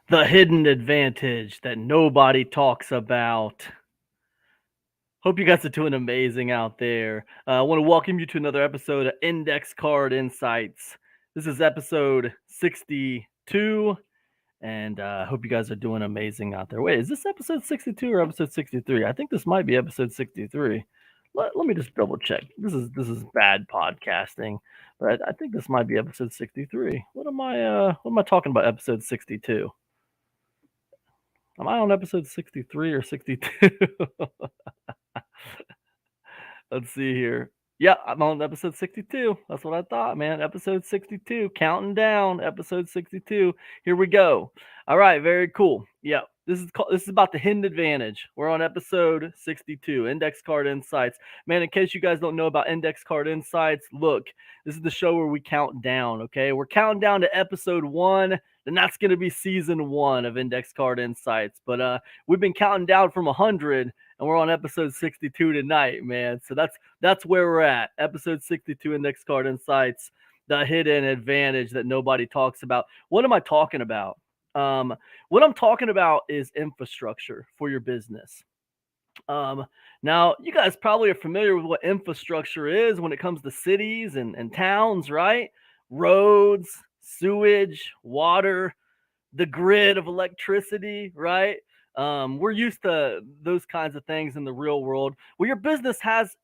The hidden advantage that nobody talks about. Hope you guys are doing amazing out there. I want to welcome you to another episode of Index Card Insights. This is episode 62, and I hope you guys are doing amazing out there. Wait, is this episode 62 or episode 63? I think this might be episode 63. Let me just double check. This is bad podcasting, but I think this might be episode 63. What am I talking about? Episode 62. Am I on episode 63 or 62? Let's see here. Yeah, I'm on episode 62. That's what I thought, man. Episode 62, counting down. Episode 62. Here we go. All right, very cool. Yeah, this is about the hidden advantage. We're on episode 62, Index Card Insights. Man, in case you guys don't know about Index Card Insights, look, this is the show where we count down. Okay, we're counting down to episode 1. And that's going to be season 1 of Index Card Insights. But we've been counting down from 100, and we're on episode 62 tonight, man. So that's where we're at. Episode 62, Index Card Insights, the hidden advantage that nobody talks about. What am I talking about? What I'm talking about is infrastructure for your business. Now, you guys probably are familiar with what infrastructure is when it comes to cities and towns, right? Roads, sewage, water, the grid of electricity, right? We're used to those kinds of things in the real world. Well, your business has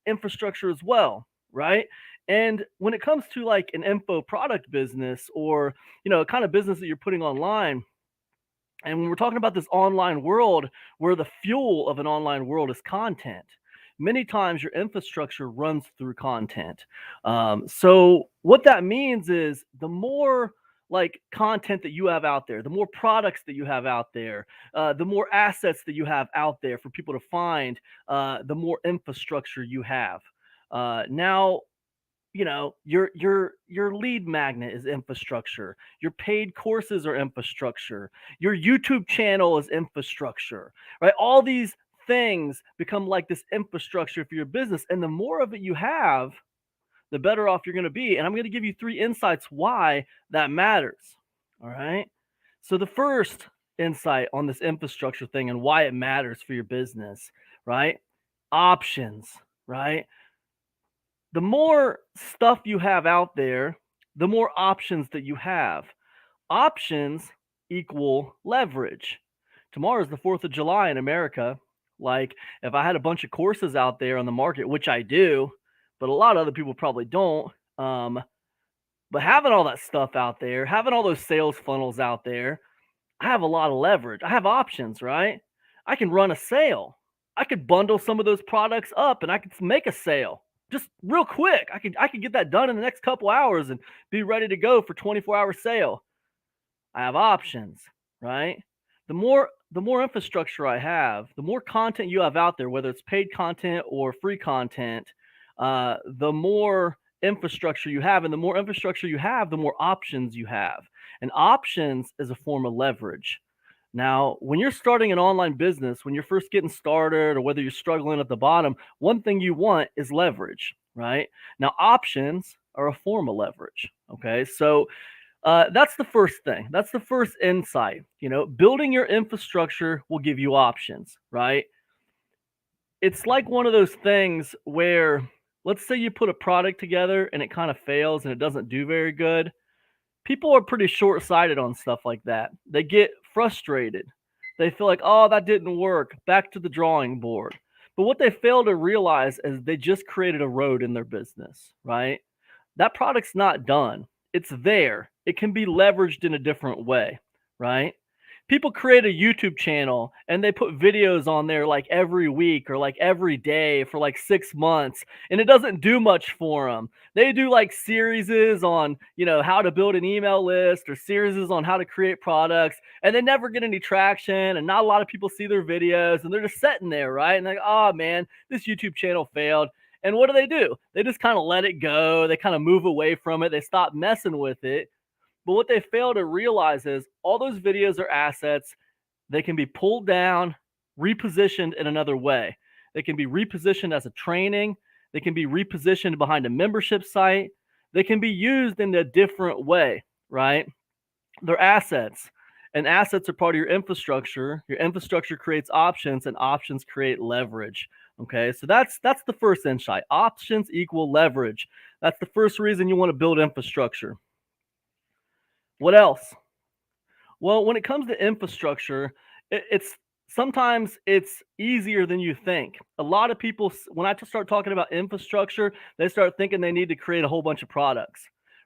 infrastructure as well, right? And when it comes to like an info product business or kind of business that you're putting online, and when we're talking about this online world where the fuel of an online world is content, many times your infrastructure runs through content. So what that means is the more like content that you have out there, the more products that you have out there, the more assets that you have out there for people to find, the more infrastructure you have. Now, your lead magnet is infrastructure, your paid courses are infrastructure, your YouTube channel is infrastructure, right? All these things become like this infrastructure for your business, and the more of it you have, the better off you're going to be. And I'm going to give you 3 insights why that matters. All right, so the first insight on this infrastructure thing and why it matters for your business, right? Options, right? The more stuff you have out there, the more options that you have. Options equal leverage. Tomorrow is the 4th of July in America. Like, if I had a bunch of courses out there on the market, which I do, but a lot of other people probably don't. But having all that stuff out there, having all those sales funnels out there, I have a lot of leverage. I have options, right? I can run a sale. I could bundle some of those products up and I could make a sale just real quick. I could get that done in the next couple hours and be ready to go for 24-hour sale. I have options, right? The more infrastructure I have, the more content you have out there, whether it's paid content or free content, the more infrastructure you have, and the more infrastructure you have, the more options you have. And options is a form of leverage. Now, when you're starting an online business, when you're first getting started, or whether you're struggling at the bottom, one thing you want is leverage, right? Now, options are a form of leverage. Okay, so that's the first thing. That's the first insight. Building your infrastructure will give you options, right? It's like one of those things where, let's say you put a product together and it kind of fails and it doesn't do very good. People are pretty short-sighted on stuff like that. They get frustrated. They feel like, oh, that didn't work. Back to the drawing board. But what they fail to realize is they just created a road in their business, right? That product's not done. It's there. It can be leveraged in a different way, right? People create a YouTube channel and they put videos on there like every week or like every day for like 6 months, and it doesn't do much for them. They do like series on, how to build an email list or series on how to create products, and they never get any traction, and not a lot of people see their videos, and they're just sitting there, right? And they're like, oh man, this YouTube channel failed. And what do? They just kind of let it go. They kind of move away from it. They stop messing with it. But what they fail to realize is all those videos are assets. They can be pulled down, repositioned in another way. They can be repositioned as a training. They can be repositioned behind a membership site. They can be used in a different way, right? They're assets. And assets are part of your infrastructure. Your infrastructure creates options, and options create leverage. Okay, so that's the first insight. Options equal leverage. That's the first reason you want to build infrastructure. What else? Well, when it comes to infrastructure, it's sometimes it's easier than you think. A lot of people, when I start talking about infrastructure, they start thinking they need to create a whole bunch of products,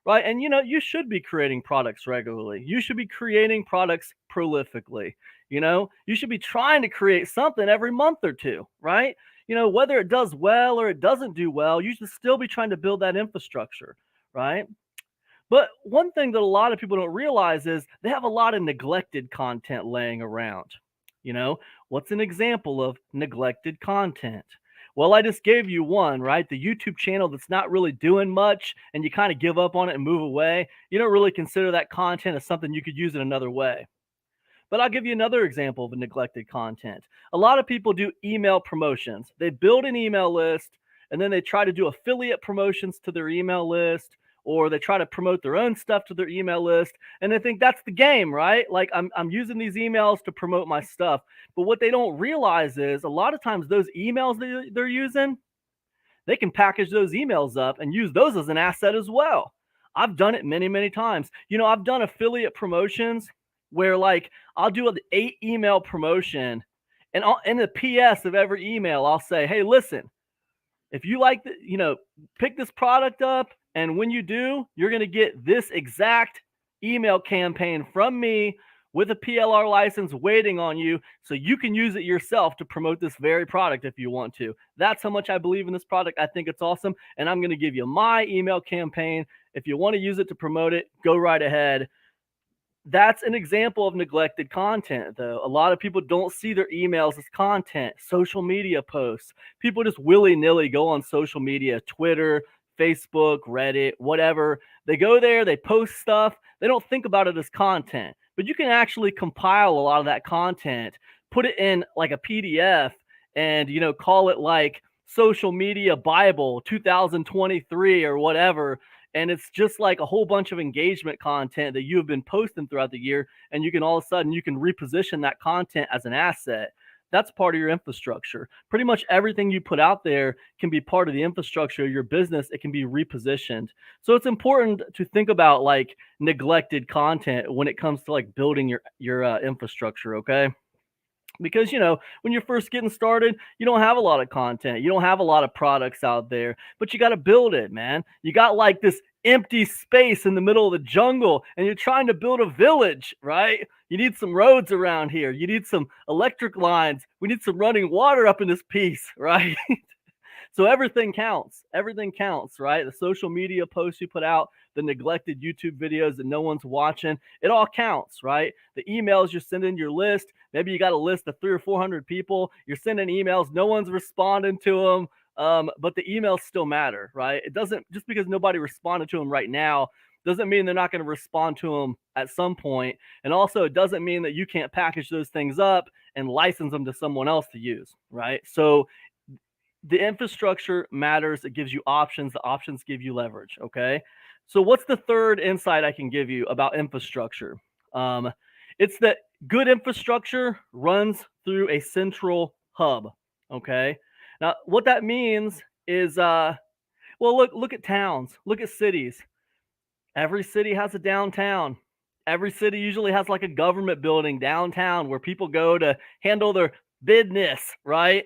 right? And you should be creating products regularly. You should be creating products prolifically. You should be trying to create something every month or two, right? Whether it does well or it doesn't do well, you should still be trying to build that infrastructure, right? But one thing that a lot of people don't realize is they have a lot of neglected content laying around. What's an example of neglected content? Well, I just gave you one, right? The YouTube channel that's not really doing much and you kind of give up on it and move away. You don't really consider that content as something you could use in another way. But I'll give you another example of a neglected content. A lot of people do email promotions. They build an email list and then they try to do affiliate promotions to their email list, or they try to promote their own stuff to their email list, and they think that's the game, right? Like I'm using these emails to promote my stuff. But what they don't realize is a lot of times those emails that they're using, they can package those emails up and use those as an asset as well. I've done it many, many times. I've done affiliate promotions where like I'll do an 8 email promotion, and in the PS of every email, I'll say, hey, listen, if you like pick this product up, and when you do, you're going to get this exact email campaign from me with a PLR license waiting on you, so you can use it yourself to promote this very product if you want to. That's how much I believe in this product. I think it's awesome, and I'm going to give you my email campaign. If you want to use it to promote it, go right ahead. That's an example of neglected content, though. A lot of people don't see their emails as content. Social media posts. People just willy-nilly go on social media, Twitter, Facebook, Reddit, whatever. They go there, they post stuff. They don't think about it as content. But you can actually compile a lot of that content, put it in like a PDF, and call it like Social Media Bible 2023 or whatever. And it's just like a whole bunch of engagement content that you have been posting throughout the year. And you can all of a sudden, you can reposition that content as an asset. That's part of your infrastructure. Pretty much everything you put out there can be part of the infrastructure of your business. It can be repositioned. So it's important to think about like neglected content when it comes to like building your infrastructure. Okay. Because when you're first getting started, you don't have a lot of content, you don't have a lot of products out there, but you got to build it, man. You got like this empty space in the middle of the jungle and you're trying to build a village, right? You need some roads around here, you need some electric lines, we need some running water up in this piece, right? So everything counts. Everything counts, right? The social media posts you put out, the neglected YouTube videos that no one's watching, it all counts, right? The emails you're sending your list, maybe you got a list of 300 or 400 people, you're sending emails, no one's responding to them, but the emails still matter, right? It doesn't, just because nobody responded to them right now, doesn't mean they're not going to respond to them at some point. And also, it doesn't mean that you can't package those things up and license them to someone else to use, right? So the infrastructure matters. It gives you options. The options give you leverage. Okay. So what's the third insight I can give you about infrastructure? It's that good infrastructure runs through a central hub. Okay. Now, what that means is, well, look at towns, look at cities. Every city has a downtown. Every city usually has like a government building downtown where people go to handle their business, right?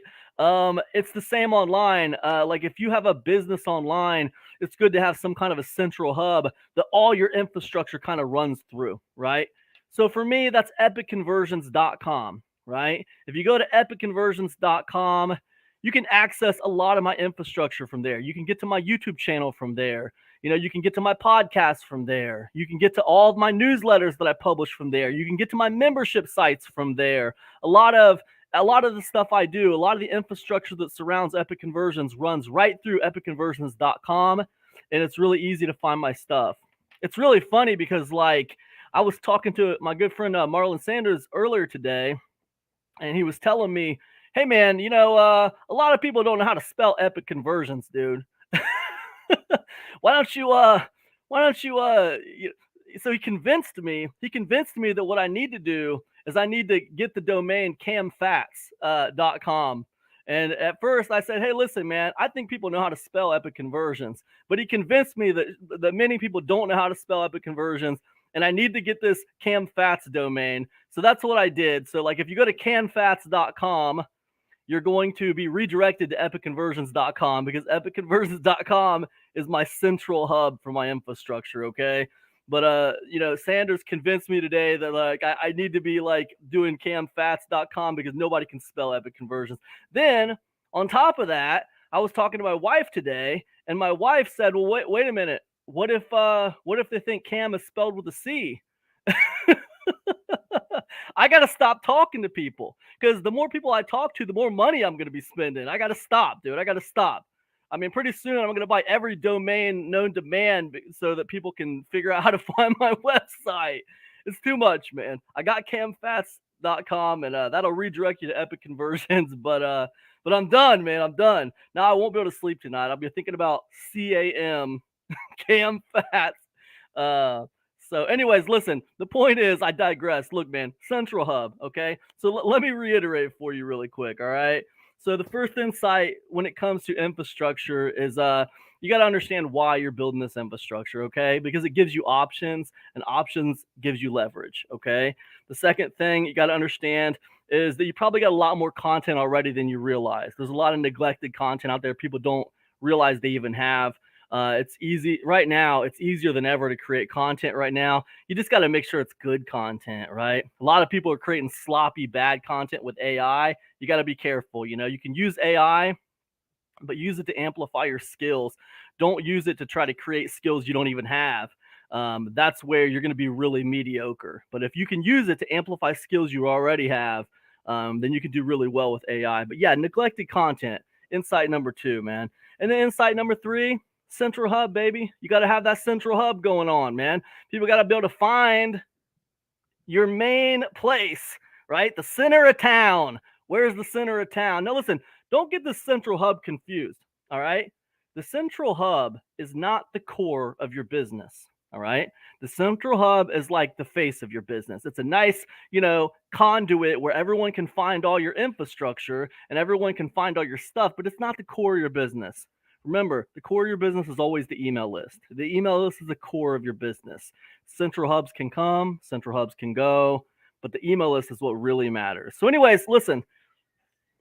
It's the same online. Like if you have a business online, it's good to have some kind of a central hub that all your infrastructure kind of runs through, right? So for me, that's epicconversions.com, right? If you go to epicconversions.com, you can access a lot of my infrastructure from there. You can get to my YouTube channel from there. You can get to my podcast from there. You can get to all of my newsletters that I publish from there. You can get to my membership sites from there. A lot of the stuff I do, a lot of the infrastructure that surrounds Epic Conversions runs right through epicconversions.com, and it's really easy to find my stuff. It's really funny because like I was talking to my good friend Marlon Sanders earlier today, and he was telling me, hey man, a lot of people don't know how to spell Epic Conversions, dude. Why don't you so he convinced me that what I need to do is I need to get the domain camfats.com. And at first I said, hey, listen, man, I think people know how to spell epic conversions. But he convinced me that many people don't know how to spell epic conversions. And I need to get this camfats domain. So that's what I did. So like if you go to camfats.com, you're going to be redirected to epicconversions.com, because epicconversions.com is my central hub for my infrastructure. Okay. But Sanders convinced me today that like I need to be like doing camfats.com because nobody can spell epic conversions. Then on top of that, I was talking to my wife today, and my wife said, well, wait a minute. What if they think Cam is spelled with a C? I got to stop talking to people, because the more people I talk to, the more money I'm going to be spending. I got to stop, dude. I got to stop. I mean, pretty soon I'm going to buy every domain known to man so that people can figure out how to find my website. It's too much, man. I got camfats.com, and that'll redirect you to Epic Conversions. But I'm done, man. I'm done. Now I won't be able to sleep tonight. I'll be thinking about CAM, Camfats. So anyways, listen, the point is, I digress. Look, man, Central Hub, okay? So let me reiterate for you really quick, all right? So the first insight when it comes to infrastructure is you got to understand why you're building this infrastructure, okay? Because it gives you options, and options gives you leverage, okay? The second thing you got to understand is that you probably got a lot more content already than you realize. There's a lot of neglected content out there people don't realize they even have. It's easy right now. It's easier than ever to create content right now. You just got to make sure it's good content, right? A lot of people are creating sloppy, bad content with AI. You got to be careful. You know, you can use AI, but use it to amplify your skills. Don't use it to try to create skills you don't even have. That's where you're going to be really mediocre. But if you can use it to amplify skills you already have, then you can do really well with AI. But yeah, neglected content, insight number 2, man. And then insight number 3, Central Hub, baby. You got to have that Central Hub going on, man. People got to be able to find your main place, right? The center of town. Where's the center of town? Now, listen, don't get the Central Hub confused, all right? The Central Hub is not the core of your business, all right? The Central Hub is like the face of your business. It's a nice, conduit where everyone can find all your infrastructure and everyone can find all your stuff, but it's not the core of your business. Remember, the core of your business is always the email list. The email list is the core of your business. Central Hubs can come, Central Hubs can go, but the email list is what really matters. So anyways, listen,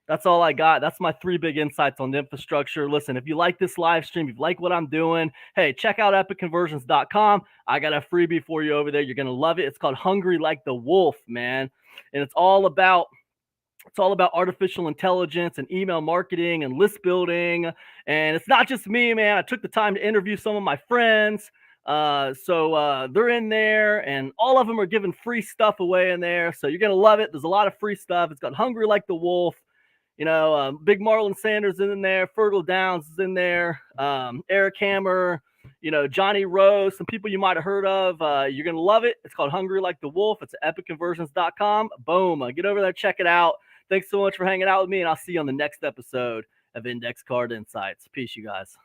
that's all I got. That's my 3 big insights on the infrastructure. Listen, if you like this live stream, if you like what I'm doing, hey, check out epicconversions.com. I got a freebie for you over there. You're going to love it. It's called Hungry Like the Wolf, man. And it's all about artificial intelligence and email marketing and list building. And it's not just me, man. I took the time to interview some of my friends. So they're in there, and all of them are giving free stuff away in there. So you're going to love it. There's a lot of free stuff. It's got Hungry Like the Wolf. Big Marlon Sanders is in there. Fergal Downs is in there. Eric Hammer, Johnny Rose, some people you might have heard of. You're going to love it. It's called Hungry Like the Wolf. It's at epicconversions.com. Boom. Get over there. Check it out. Thanks so much for hanging out with me, and I'll see you on the next episode of Index Card Insights. Peace, you guys.